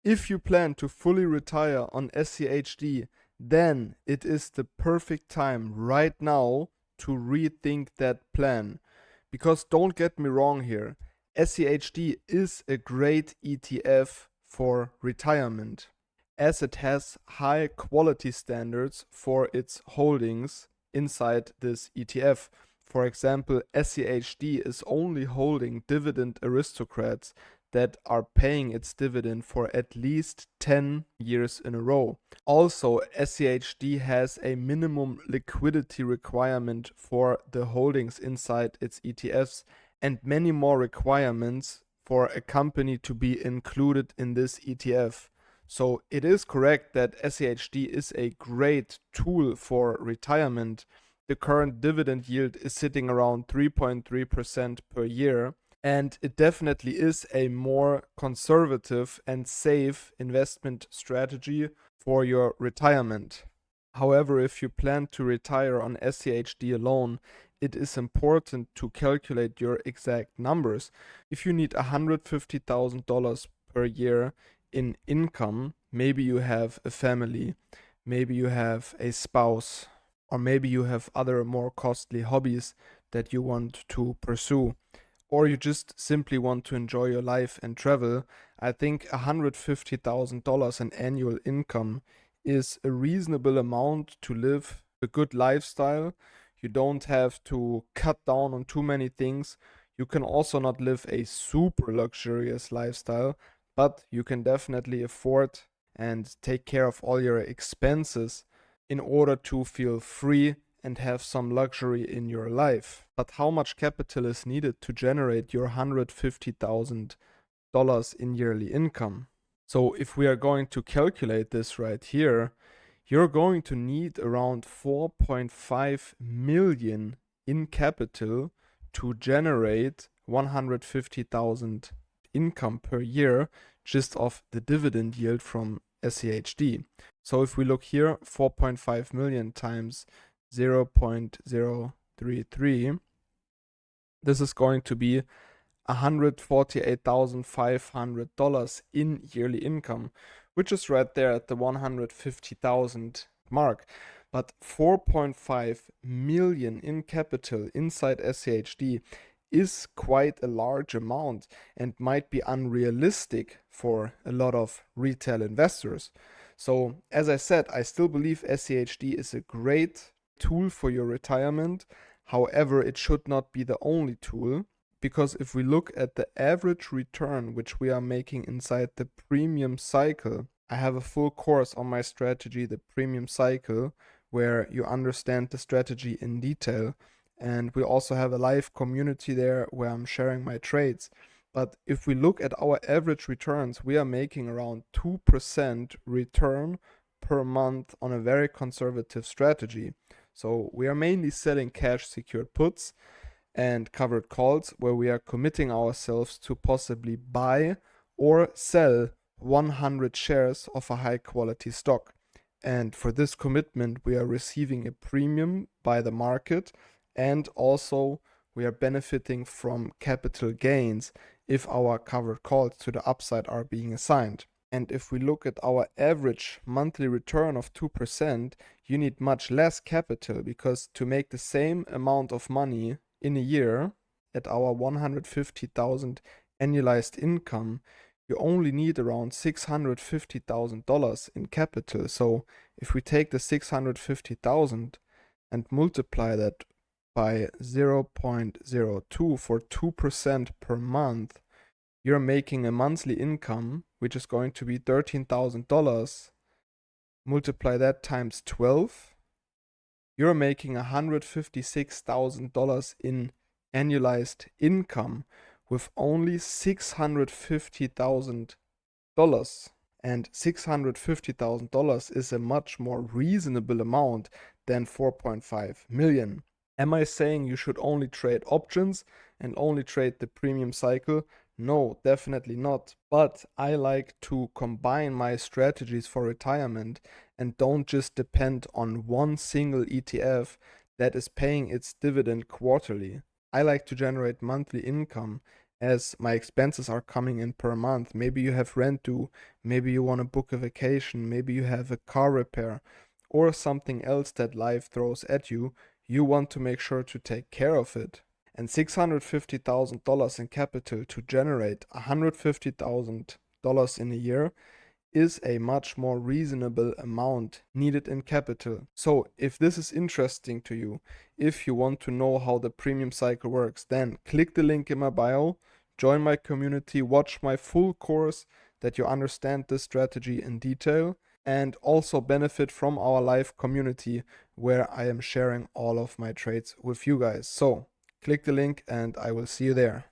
If you plan to fully retire on SCHD, then it is the perfect time right now to rethink that plan. Because don't get me wrong here, SCHD is a great ETF for retirement, as it has high quality standards for its holdings inside this ETF. For example, SCHD is only holding dividend aristocrats that are paying its dividend for at least 10 years in a row. Also, SCHD has a minimum liquidity requirement for the holdings inside its ETFs and many more requirements for a company to be included in this ETF. So it is correct that SCHD is a great tool for retirement. The current dividend yield is sitting around 3.3% per year. And it definitely is a more conservative and safe investment strategy for your retirement. However, if you plan to retire on SCHD alone, it is important to calculate your exact numbers. If you need $150,000 per year in income, maybe you have a family, maybe you have a spouse, or maybe you have other more costly hobbies that you want to pursue, or you just simply want to enjoy your life and travel, I think $150,000 in annual income is a reasonable amount to live a good lifestyle. You don't have to cut down on too many things. You can also not live a super luxurious lifestyle, but you can definitely afford and take care of all your expenses in order to feel free and have some luxury in your life. But how much capital is needed to generate your $150,000 in yearly income? So if we are going to calculate this right here, you're going to need around 4.5 million in capital to generate 150,000 income per year just off the dividend yield from SCHD. So if we look here, 4.5 million times 0.033, this is going to be $148,500 in yearly income, which is right there at the 150,000 mark. But 4.5 million in capital inside SCHD is quite a large amount and might be unrealistic for a lot of retail investors. So as I said, I still believe SCHD is a great tool for your retirement. However, it should not be the only tool, because if we look at the average return which we are making inside the premium cycle, I have a full course on my strategy, the premium cycle, where you understand the strategy in detail. And we also have a live community there where I'm sharing my trades. But if we look at our average returns, we are making around 2% return per month on a very conservative strategy. So we are mainly selling cash secured puts and covered calls, where we are committing ourselves to possibly buy or sell 100 shares of a high quality stock. And for this commitment, we are receiving a premium by the market, and also we are benefiting from capital gains if our covered calls to the upside are being assigned. And if we look at our average monthly return of 2%, you need much less capital, because to make the same amount of money in a year at our 150,000 annualized income, you only need around $650,000 in capital. So if we take the 650,000 and multiply that by 0.02 for 2% per month, you're making a monthly income which is going to be $13,000. Multiply that times 12, you're making $156,000 in annualized income with only $650,000. And $650,000 is a much more reasonable amount than 4.5 million. Am I saying you should only trade options and only trade the premium cycle? No, definitely not. But I like to combine my strategies for retirement and don't just depend on one single ETF that is paying its dividend quarterly. I like to generate monthly income, as my expenses are coming in per month. Maybe you have rent due, maybe you want to book a vacation, maybe you have a car repair or something else that life throws at you. You want to make sure to take care of it. And $650,000 in capital to generate $150,000 in a year is a much more reasonable amount needed in capital. So if this is interesting to you, if you want to know how the premium cycle works, then click the link in my bio, join my community, watch my full course that you understand this strategy in detail, and also benefit from our live community where I am sharing all of my trades with you guys. So click the link and I will see you there.